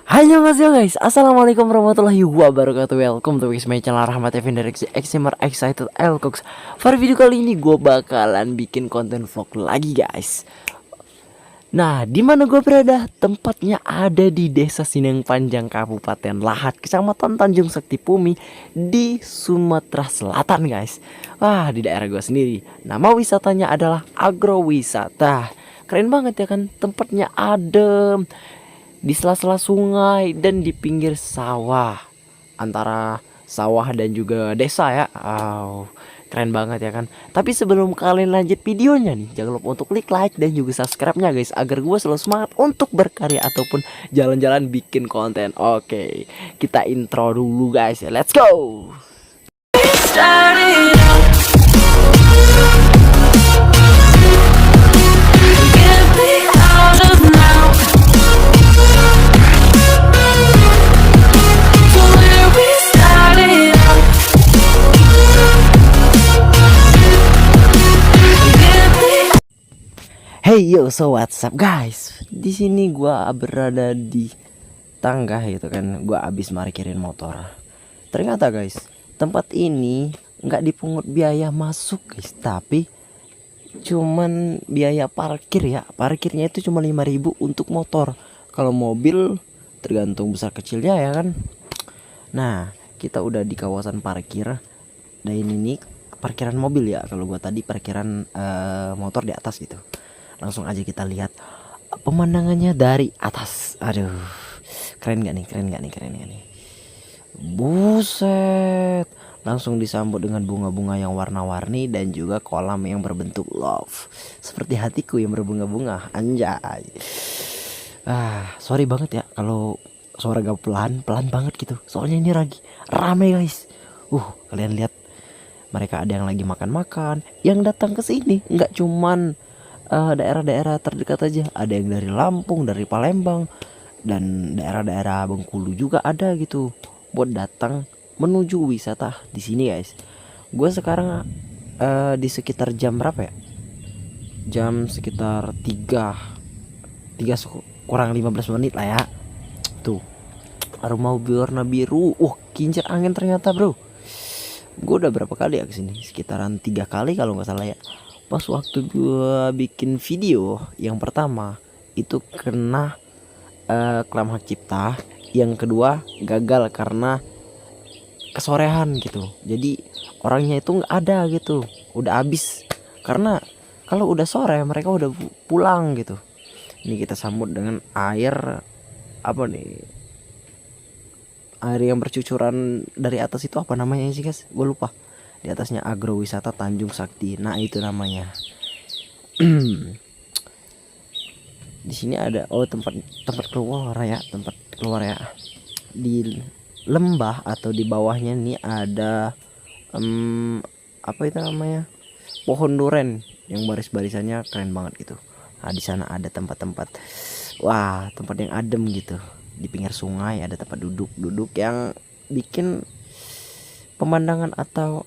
Halo mas yo guys, assalamualaikum warahmatullahi wabarakatuh. Welcome to my channel Rahmat Effendi Extremer Excited Elcox. Pada video kali ini gue bakalan bikin konten vlog lagi guys. Nah, di mana gue berada? Tempatnya ada di Desa Sineng Panjang, Kabupaten Lahat, Kecamatan Tanjung Sakti Pumi, di Sumatera Selatan guys. Wah, di daerah gue sendiri. Nama wisatanya adalah agrowisata. Keren banget ya kan? Tempatnya adem, di sela-sela sungai dan di pinggir sawah, antara sawah dan juga desa ya. Wow, keren banget ya kan. Tapi sebelum kalian lanjut videonya nih, jangan lupa untuk klik like dan juga subscribe-nya guys, agar gue selalu semangat untuk berkarya ataupun jalan-jalan bikin konten. Oke, kita intro dulu guys ya, let's go. Hey yo, so what's up guys? Di sini gua berada di tangga gitu kan. Gua abis parkirin motor. Ternyata guys, tempat ini nggak dipungut biaya masuk guys, tapi cuman biaya parkir ya. Parkirnya itu cuma 5.000 untuk motor. Kalau mobil tergantung besar kecilnya ya kan. Nah, kita udah di kawasan parkir. Dan ini nih parkiran mobil ya. Kalau gua tadi parkiran motor di atas gitu. Langsung aja kita lihat pemandangannya dari atas. Aduh, keren gak nih, keren gak nih, keren gak nih. Buset, langsung disambut dengan bunga-bunga yang warna-warni dan juga kolam yang berbentuk love, seperti hatiku yang berbunga-bunga. Anjay. Sorry banget ya kalau suara gak pelan banget gitu. Soalnya ini lagi rame guys. Kalian lihat, mereka ada yang lagi makan-makan. Yang datang ke sini nggak cuman daerah-daerah terdekat aja, ada yang dari Lampung, dari Palembang, dan daerah-daerah Bengkulu juga ada gitu, buat datang menuju wisata di sini guys. Gue sekarang di sekitar jam berapa ya? Jam sekitar 3 kurang 15 menit lah ya. Tuh, aroma warna biru. Kincir angin ternyata bro. Gue udah berapa kali ya kesini? Sekitaran 3 kali kalau nggak salah ya. Pas waktu gue bikin video yang pertama itu kena klaim hak cipta, yang kedua gagal karena kesorean gitu. Jadi orangnya itu nggak ada gitu, udah habis. Karena kalau udah sore mereka udah pulang gitu. Ini kita sambut dengan air apa nih? Air yang bercucuran dari atas itu apa namanya sih guys? Gue lupa. Di atasnya agrowisata Tanjung Sakti. Nah, itu namanya. Di sini ada tempat keluar ya, tempat keluar ya. Di lembah atau di bawahnya nih ada apa itu namanya? Pohon duren yang baris-barisannya keren banget gitu. Nah, di sana ada tempat-tempat, wah, tempat yang adem gitu. Di pinggir sungai ada tempat duduk yang bikin pemandangan atau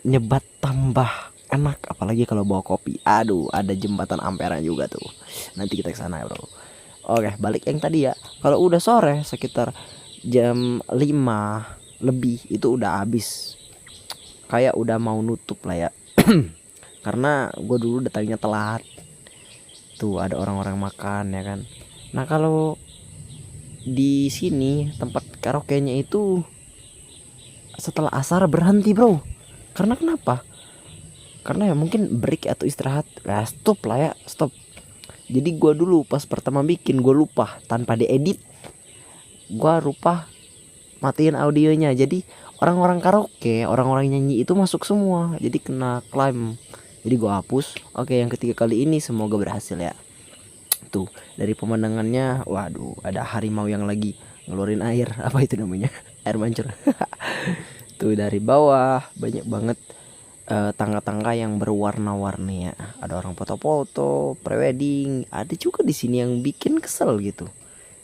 nyebat tambah enak, apalagi kalau bawa kopi. Aduh, ada jembatan Ampera juga tuh. Nanti kita ke sana, bro. Oke, balik yang tadi ya. Kalau udah sore sekitar jam 5 lebih itu udah habis. Kayak udah mau nutup lah ya. Karena gue dulu datangnya telat. Tuh ada orang-orang makan ya kan. Nah, kalau di sini tempat karaoke-nya itu setelah asar berhenti, bro. Karena kenapa? Karena ya mungkin break atau istirahat. Stop lah ya, stop. Jadi gue dulu pas pertama bikin, gue lupa tanpa diedit, gue lupa matiin audionya. Jadi orang-orang karaoke, orang-orang nyanyi itu masuk semua, jadi kena klaim. Jadi gue hapus. Oke, yang ketiga kali ini semoga berhasil ya. Tuh dari pemandangannya, waduh, ada harimau yang lagi ngeluarin air. Apa itu namanya? Air mancur. Tuh dari bawah banyak banget tangga-tangga yang berwarna-warni ya. Ada orang foto-foto, prewedding. Ada juga di sini yang bikin kesel gitu.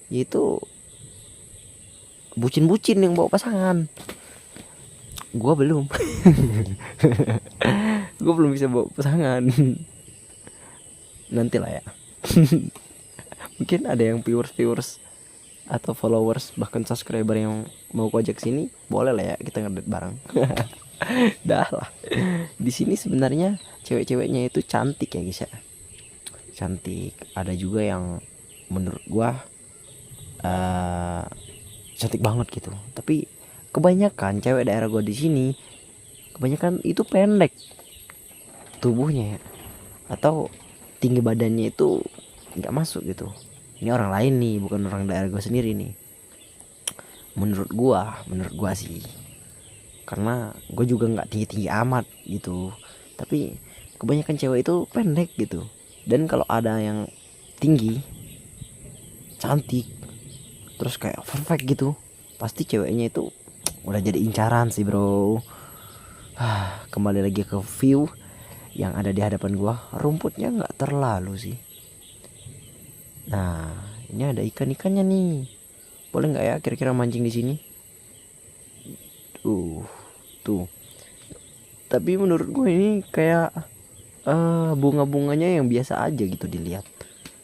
Yaitu bucin-bucin yang bawa pasangan. Gua belum. Gua belum bisa bawa pasangan. Nanti lah ya. Mungkin ada yang viewers atau followers bahkan subscriber yang mau gojek sini, boleh lah ya kita ngedate bareng. Dah lah. Di sini sebenarnya cewek-ceweknya itu cantik ya guys ya. Cantik. Ada juga yang menurut gua cantik banget gitu. Tapi kebanyakan cewek daerah gua di sini kebanyakan itu pendek tubuhnya ya. Atau tinggi badannya itu nggak masuk gitu. Ini orang lain nih, bukan orang daerah gua sendiri nih. Menurut gua sih, karena gue juga nggak tinggi amat gitu, tapi kebanyakan cewek itu pendek gitu. Dan kalau ada yang tinggi cantik terus kayak perfect gitu, pasti ceweknya itu udah jadi incaran sih bro. Kembali lagi ke view yang ada di hadapan gua, rumputnya nggak terlalu sih. Nah ini ada ikan-ikannya nih, boleh nggak ya kira-kira mancing di sini? Tuh. Tapi menurut gue ini kayak bunga-bunganya yang biasa aja gitu dilihat.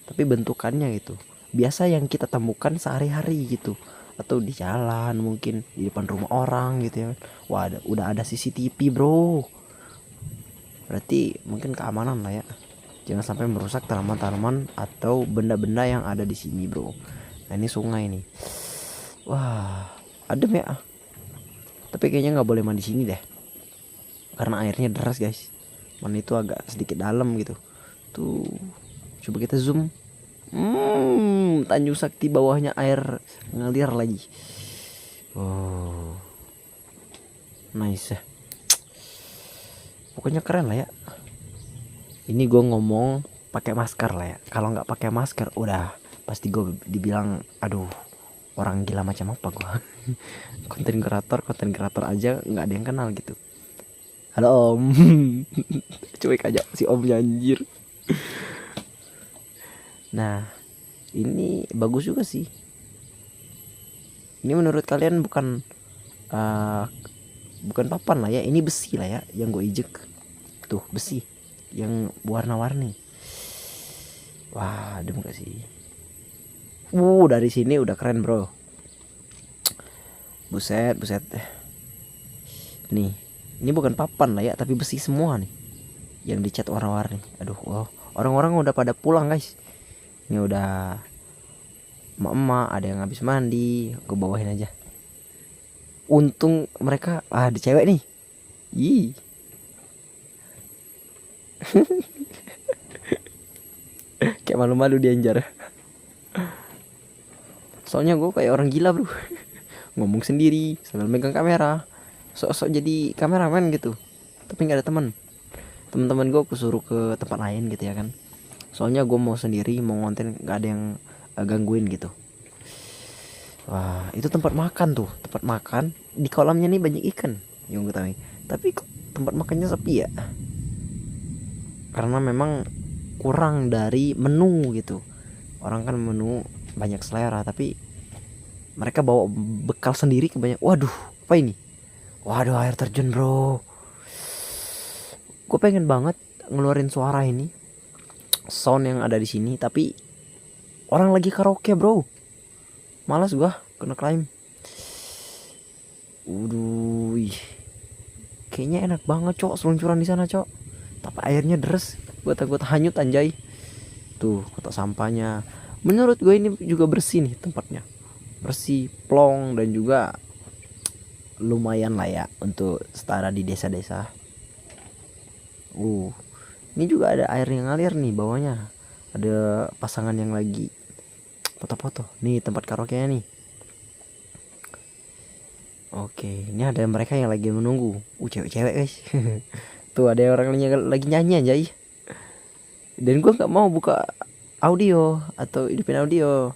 Tapi bentukannya gitu biasa yang kita temukan sehari-hari gitu. Atau di jalan, mungkin di depan rumah orang gitu ya. Wah, udah ada CCTV bro. Berarti mungkin keamanan lah ya. Jangan sampai merusak tanaman-tanaman atau benda-benda yang ada di sini bro. Nah ini sungai nih. Wah, adem ya. Tapi kayaknya nggak boleh mandi sini deh, karena airnya deras guys. Mana itu agak sedikit dalam gitu. Tuh, coba kita zoom. Tanjung Sakti bawahnya air ngalir lagi. Oh, nice ya. Pokoknya keren lah ya. Ini gue ngomong pakai masker lah ya. Kalau nggak pakai masker, udah pasti gue dibilang, aduh, orang gila macam apa gue. konten kreator aja nggak ada yang kenal gitu. Halo om. Cuek aja si om anjir. Nah ini bagus juga sih. Ini menurut kalian bukan papan lah ya, ini besi lah ya yang gue ijek. Tuh besi yang warna-warni. Wah adem gak sih? Dari sini udah keren bro. Buset. Nih, ini bukan papan lah ya, tapi besi semua nih yang dicat warna-warni. Aduh, wow. Orang-orang udah pada pulang guys. Ini udah emak-emak, ada yang habis mandi. Gue bawain aja. Untung mereka ada cewek nih. Ih. Kayak malu-malu dianjar. Soalnya gue kayak orang gila bro. Ngomong sendiri sambil megang kamera, sok-sok jadi kameramen gitu, tapi nggak ada teman-teman gue. Aku suruh ke tempat lain gitu ya kan, soalnya gue mau sendiri, mau ngonten, nggak ada yang gangguin gitu. Wah itu tempat makan di kolamnya nih banyak ikan yang gue tahu, tapi kok tempat makannya sepi ya, karena memang kurang dari menu gitu. Orang kan menu banyak selera, tapi mereka bawa bekal sendiri kebanyakan. Waduh, apa ini? Waduh, air terjun bro. Gue pengen banget ngeluarin suara ini, sound yang ada di sini, tapi orang lagi karaoke bro. Malas gue kena klaim. Waduh, kayaknya enak banget cok seluncuran di sana cok. Tapi airnya deres, gue takut hanyut anjay. Tuh kotak sampahnya. Menurut gue ini juga bersih nih tempatnya. Bersih, plong, dan juga lumayan lah ya untuk setara di desa-desa. Ini juga ada air yang ngalir nih bawahnya. Ada pasangan yang lagi foto-foto. Nih tempat karaoke nih. Oke, ini ada mereka yang lagi menunggu. Cewek-cewek guys. Tuh ada orang lagi nyanyi aja. Dan gue nggak mau buka audio atau hidupin audio,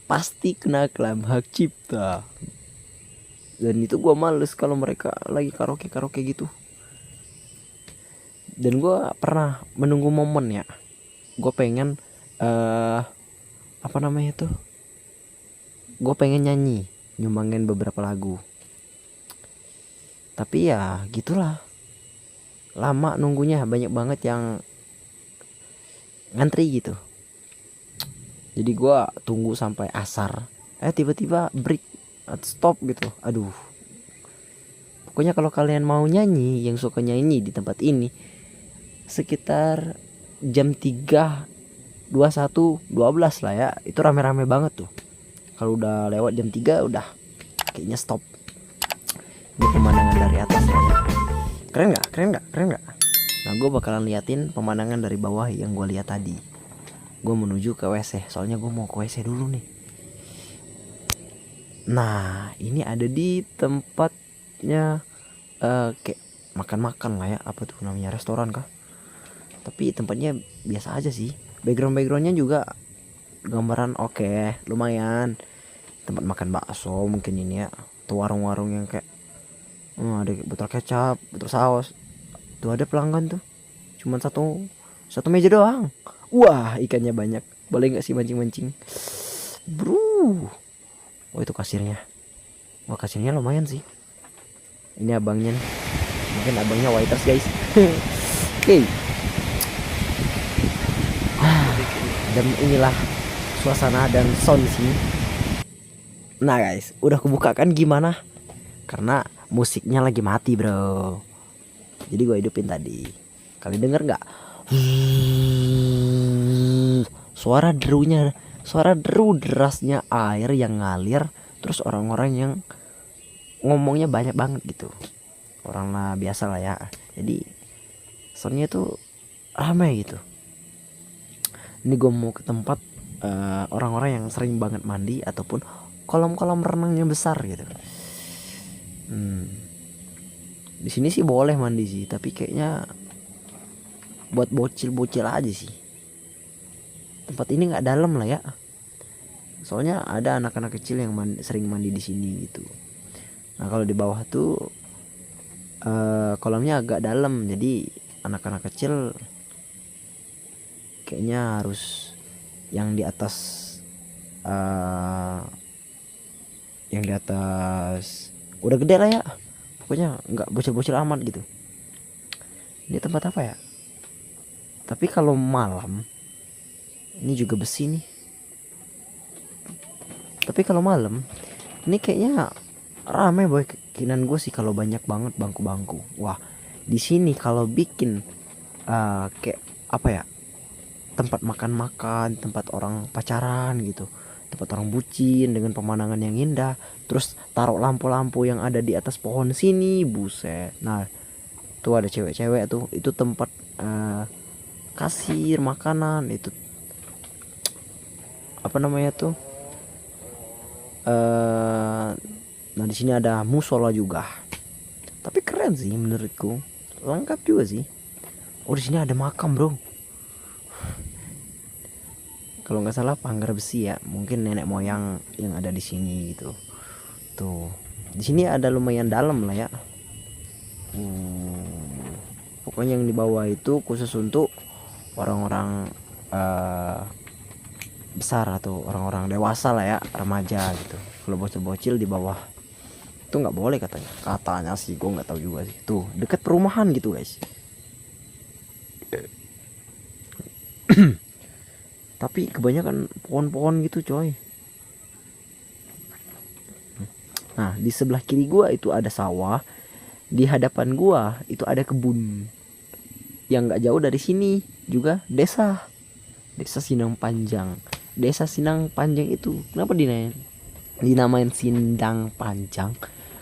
pasti kena klaim hak cipta. Dan itu gue males kalau mereka lagi karaoke gitu. Dan gue pernah menunggu momen ya, gue pengen apa namanya tuh, gue pengen nyanyi, nyumbangin beberapa lagu. Tapi ya gitulah, lama nunggunya, banyak banget yang ngantri gitu. Jadi gue tunggu sampai asar, tiba-tiba break atau stop gitu. Aduh, pokoknya kalau kalian mau nyanyi, yang suka nyanyi di tempat ini sekitar jam 3:21, 12 lah ya, itu rame-rame banget tuh. Kalau udah lewat jam 3 udah kayaknya stop. Ini pemandangan dari atas ya. Keren nggak? Keren nggak? Keren nggak? Nah, gue bakalan liatin pemandangan dari bawah yang gue lihat tadi. Gue menuju ke WC, soalnya gue mau ke WC dulu nih. Nah, ini ada di tempatnya kayak makan-makan lah ya, apa tuh namanya, restoran kah? Tapi tempatnya biasa aja sih. Backgroundnya juga gambaran oke, lumayan. Tempat makan bakso mungkin ini ya, atau warung-warung yang kayak ada botol kecap, botol saus. Tuh ada pelanggan tuh, cuman satu meja doang. Wah, ikannya banyak. Boleh nggak sih mancing-mancing, bro? Oh, itu kasirnya. Wah, kasirnya lumayan sih. Ini abangnya nih. Mungkin abangnya waiters guys. Oke. Dan inilah suasana dan sound sini. Nah guys, udah kebuka kan gimana? Karena musiknya lagi mati bro. Jadi gue hidupin tadi. Kalian denger nggak? Suara deru derasnya air yang ngalir. Terus orang-orang yang ngomongnya banyak banget gitu. Orang lah biasa lah ya. Jadi soundnya tuh ramai gitu. Ini gue mau ke tempat orang-orang yang sering banget mandi ataupun kolam-kolam renang yang besar gitu. Di sini sih boleh mandi sih, tapi kayaknya buat bocil-bocil aja sih. Tempat ini nggak dalam lah ya. Soalnya ada anak-anak kecil yang sering mandi di sini gitu. Nah, kalau di bawah tuh kolamnya agak dalam, jadi anak-anak kecil kayaknya harus yang di atas udah gede lah ya. Pokoknya nggak bocil-bocil amat gitu. Ini tempat apa ya? Tapi kalau malam, ini juga besi nih. Tapi kalau malam, ini kayaknya rame boy. Keinginan gue sih kalau banyak banget bangku-bangku. Wah, di sini kalau bikin kayak apa ya? Tempat makan-makan, tempat orang pacaran gitu, tempat orang bucin dengan pemandangan yang indah. Terus taruh lampu-lampu yang ada di atas pohon sini, buset. Nah, tuh ada cewek-cewek tuh, itu tempat kasir makanan. Itu apa namanya tuh? Nah, di sini ada musola juga. Tapi keren sih menurutku, lengkap juga sih. Oh, di sini ada makam bro. Kalau nggak salah pagar besi ya, mungkin nenek moyang yang ada di sini gitu. Tuh, di sini ada lumayan dalam lah ya. Pokoknya yang di bawah itu khusus untuk orang-orang besar atau orang-orang dewasa lah ya, remaja gitu. Kalau bocil-bocil di bawah itu nggak boleh katanya sih, gue nggak tahu juga sih. Tuh dekat perumahan gitu guys. Tapi kebanyakan pohon-pohon gitu coy. Nah, di sebelah kiri gua itu ada sawah. Di hadapan gua itu ada kebun. Yang gak jauh dari sini juga desa. Desa Sindang Panjang. Desa Sindang Panjang itu kenapa dinamain Sindang Panjang?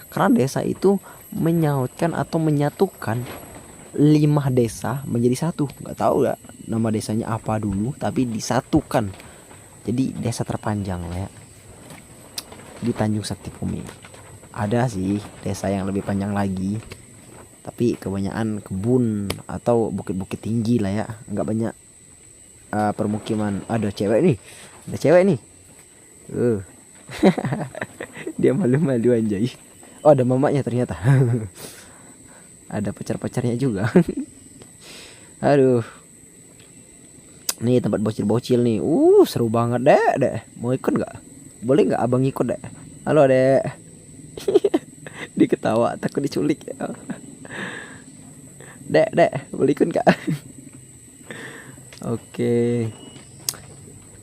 Karena desa itu menyautkan atau menyatukan 5 desa menjadi satu. Gak tahu ya nama desanya apa dulu, tapi disatukan jadi desa terpanjang lah ya di Tanjung Sakti Bumi. Ada sih desa yang lebih panjang lagi, tapi kebanyakan kebun atau bukit-bukit tinggi lah ya, nggak banyak permukiman. Ada cewek nih, dia malu-malu anjay. Oh, ada mamanya ternyata. Ada pacar-pacarnya juga. Aduh, nih tempat bocil-bocil nih. Seru banget deh. Mau ikut nggak? Boleh nggak abang ikut deh? Halo dek. Diketawa takut diculik ya. Dek, boleh ikut nggak? Oke.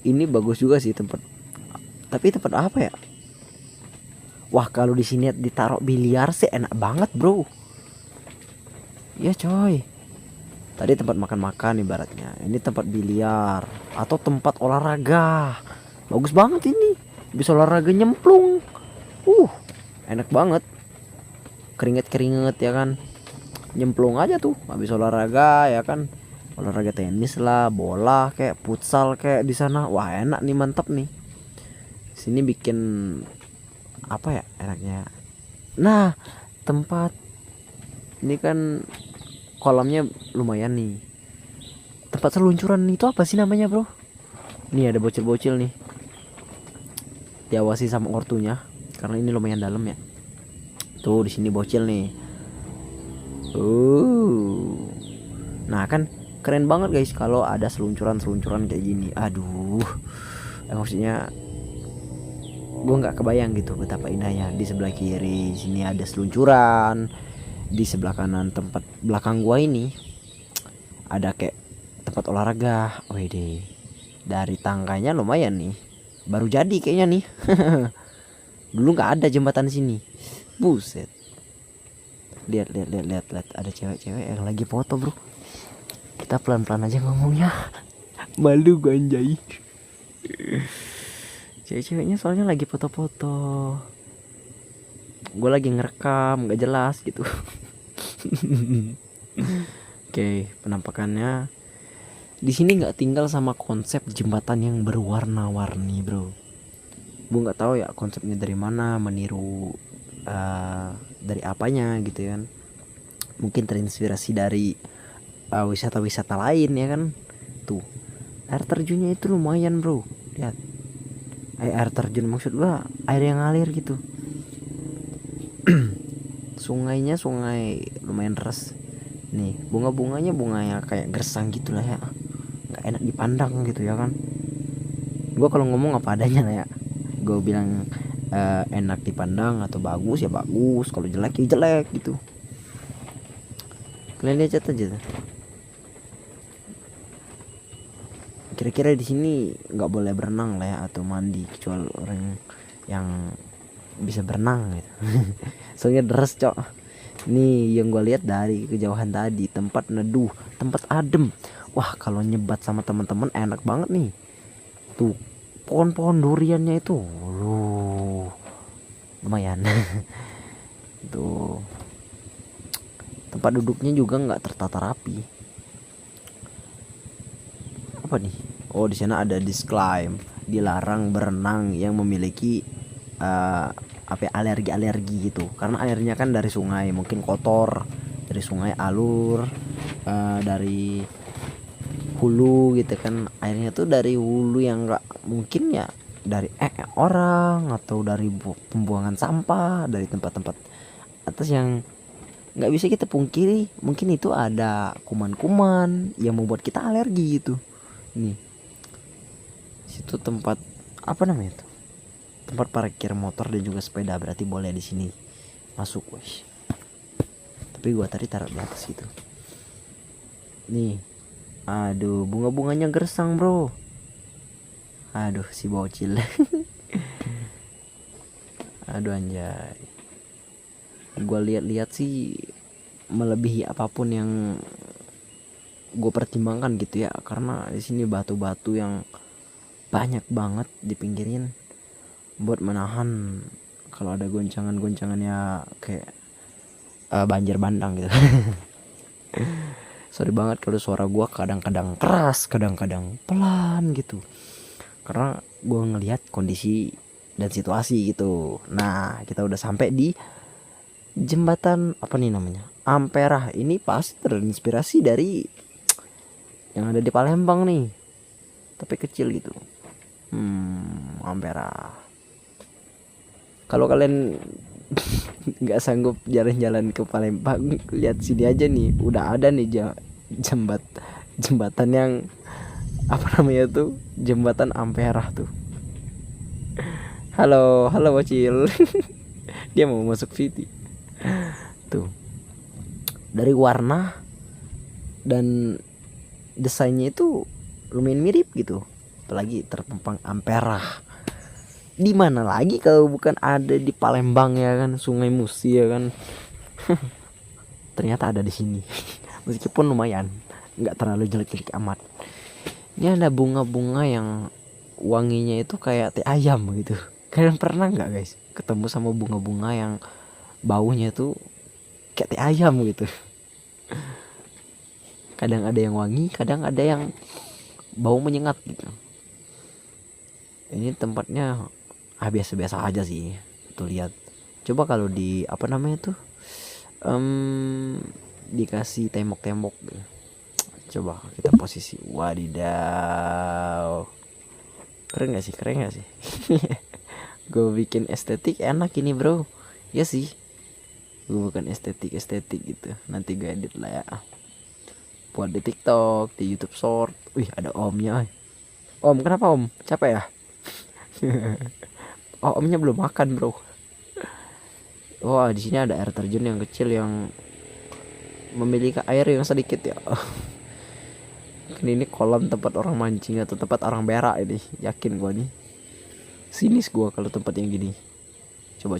Ini bagus juga sih tempat Tapi tempat apa ya? Wah, kalau di sini ditaruh biliar sih enak banget, bro. Ya coy. Tadi tempat makan-makan ibaratnya. Ini tempat biliar atau tempat olahraga. Bagus banget ini. Bisa olahraga nyemplung. Enak banget. Keringet-keringet ya kan. Nyemplung aja tuh. Habis olahraga ya kan. Olahraga tenis lah, bola kayak futsal kayak di sana. Wah, enak nih, mantap nih. Sini bikin apa ya enaknya. Nah, tempat ini kan kolamnya lumayan nih. Tempat seluncuran itu apa sih namanya, bro? Nih ada bocil-bocil nih. Diawasi sama ortunya karena ini lumayan dalam ya. Tuh di sini bocil nih. Nah kan keren banget guys kalau ada seluncuran-seluncuran kayak gini. Aduh, maksudnya gue nggak kebayang gitu betapa indahnya. Di sebelah kiri sini ada seluncuran, di sebelah kanan tempat belakang gua ini ada kayak tempat olahraga. Wede, dari tangganya lumayan nih, baru jadi kayaknya nih. Dulu nggak ada jembatan sini. Buset, lihat ada cewek-cewek yang lagi foto, bro. Kita pelan-pelan aja ngomongnya. Malu gue anjay. Cewek-ceweknya soalnya lagi foto-foto. Gue lagi ngerekam gak jelas gitu. Oke, penampakannya di sini nggak tinggal sama konsep jembatan yang berwarna-warni, bro. Gue nggak tahu ya konsepnya dari mana, meniru dari apanya gitu kan. Mungkin terinspirasi dari wisata-wisata lain ya kan. Tuh air terjunnya itu lumayan, bro. Lihat air terjun, maksud gua air yang ngalir gitu. Sungainya sungai lumayan deras nih. Bunga-bunganya bunganya kayak gersang gitulah ya, nggak enak dipandang gitu ya kan. Gua kalau ngomong apa adanya lah ya. Gue bilang enak dipandang atau bagus ya bagus, kalau jelek ya jelek gitu. Kalian lihat aja tuh. Kira-kira di sini nggak boleh berenang lah ya atau mandi kecuali orang yang bisa berenang gitu. Soalnya deres, cok. Nih yang gue lihat dari kejauhan tadi, tempat neduh, tempat adem. Wah, kalau nyebat sama teman-teman enak banget nih. Tuh pohon-pohon duriannya itu, lumayan. Tuh tempat duduknya juga nggak tertata rapi. Apa nih? Oh, di sana ada disclaimer, dilarang berenang yang memiliki alergi gitu, karena airnya kan dari sungai, mungkin kotor, dari sungai alur, dari hulu gitu kan. Airnya tuh dari hulu yang nggak mungkin ya, dari orang atau dari pembuangan sampah, dari tempat-tempat atas yang nggak bisa kita pungkiri. Mungkin itu ada kuman-kuman yang membuat kita alergi gitu. Nih situ tempat apa namanya tuh, tempat parkir motor dan juga sepeda, berarti boleh di sini masuk, wes. Tapi gua tadi taruh di atas gitu. Nih, aduh bunga-bunganya gersang, bro. Aduh si bocil. Aduh anjay. Gua lihat-lihat sih melebihi apapun yang gue pertimbangkan gitu ya, karena di sini batu-batu yang banyak banget dipinggirin buat menahan kalau ada goncangan-goncangannya kayak banjir bandang gitu. Sorry banget kalau suara gue kadang-kadang keras, kadang-kadang pelan gitu, karena gue ngelihat kondisi dan situasi gitu. Nah, kita udah sampai di jembatan apa nih namanya, Ampera. Ini pasti terinspirasi dari yang ada di Palembang nih, tapi kecil gitu. Ampera. Kalau kalian nggak sanggup jalan-jalan ke Palembang, lihat sini aja nih, udah ada nih jembatan yang apa namanya tuh, jembatan Ampera tuh. Halo bocil. Dia mau masuk Viti tuh. Dari warna dan desainnya itu lumayan mirip gitu, apalagi terpampang Ampera. Di mana lagi kalau bukan ada di Palembang ya kan, Sungai Musi ya kan. Ternyata ada di sini. Meskipun lumayan, nggak terlalu jelek-jelek amat. Ini ada bunga-bunga yang wanginya itu kayak teh ayam gitu. Kalian pernah nggak guys ketemu sama bunga-bunga yang baunya tuh kayak teh ayam gitu? Kadang ada yang wangi, kadang ada yang bau menyengat gitu. Ini tempatnya biasa-biasa aja sih. Tuh lihat. Coba kalau di apa namanya tuh, dikasih tembok-tembok gitu. Coba kita posisi. Wadidaw. Keren gak sih? Keren gak sih? Gue bikin estetik enak ini bro. Ya sih. Gue bukan estetik gitu. Nanti gue edit lah ya. Buat di TikTok, di YouTube Short. Wih ada omnya. Om kenapa om? Capek ya? Oh omnya belum makan bro. Wah di sini ada air terjun yang kecil yang memiliki air yang sedikit ya. Ini kolam tempat orang mancing atau tempat orang berak ini. Yakin gua nih. Sinis gua kalau tempat yang gini. Coba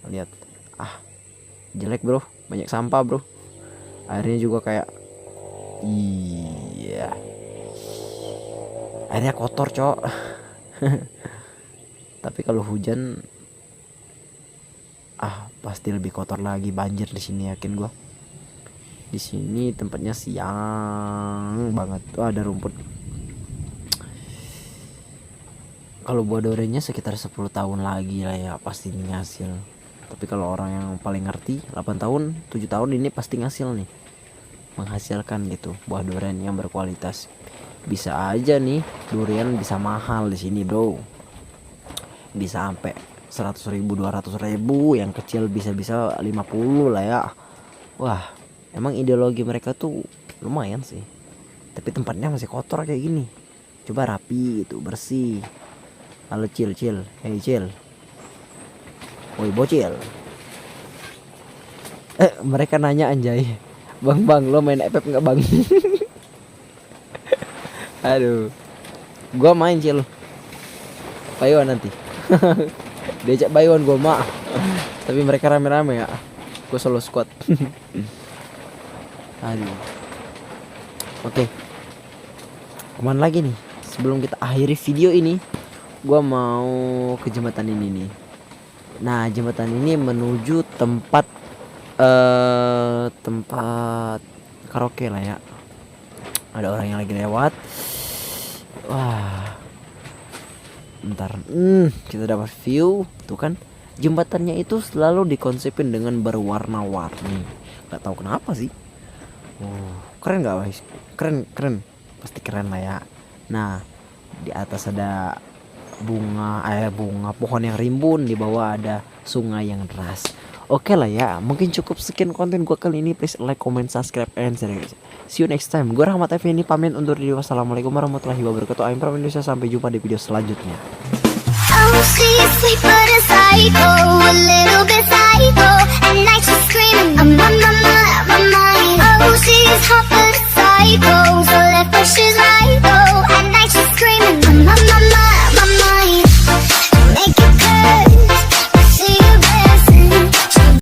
lihat. Jelek bro, banyak sampah bro. Airnya juga kayak iya. Airnya kotor, cok. Tapi kalau hujan pasti lebih kotor lagi, banjir di sini yakin gua. Di sini tempatnya siang banget. Ada rumput. Kalau buah duriannya sekitar 10 tahun lagi lah ya pasti ngasil. Tapi kalau orang yang paling ngerti 8 tahun 7 tahun ini pasti ngasil nih, menghasilkan gitu buah durian yang berkualitas. Bisa aja nih durian bisa mahal di sini bro, bisa sampai 100.000 200.000, yang kecil bisa 50 lah ya. Wah emang ideologi mereka tuh lumayan sih. Tapi tempatnya masih kotor kayak gini. Coba rapi itu, bersih. Halo Cil, hey Cil, woi bocil. Mereka nanya anjay, bang lo main FF nggak bang? Aduh, gua main Cil, Bayuan nanti. Diajak Bayuan gua mah. Tapi mereka rame-rame ya, gua solo squad. Aduh. Oke. Kemana lagi nih? Sebelum kita akhiri video ini, gua mau ke jembatan ini nih. Nah, jembatan ini menuju tempat karaoke lah ya. Ada orang yang lagi lewat. Wah. Bentar. Kita dapat view, tuh kan. Jembatannya itu selalu dikonsepin dengan berwarna-warni. Gak tahu kenapa sih. Keren gak guys? Keren. Pasti keren lah ya. Nah, di atas ada bunga pohon yang rimbun, di bawah ada sungai yang deras. Oke lah ya, mungkin cukup sekian konten gua kali ini. Please like, comment, subscribe, and share. See you next time. Gua Rahmat Effendi pamit undur diri. Wassalamualaikum warahmatullahi wabarakatuh. I'm from Indonesia. Sampai jumpa di video selanjutnya. Oh, she's sweet but a psycho, a little bit psycho. At night she's screaming,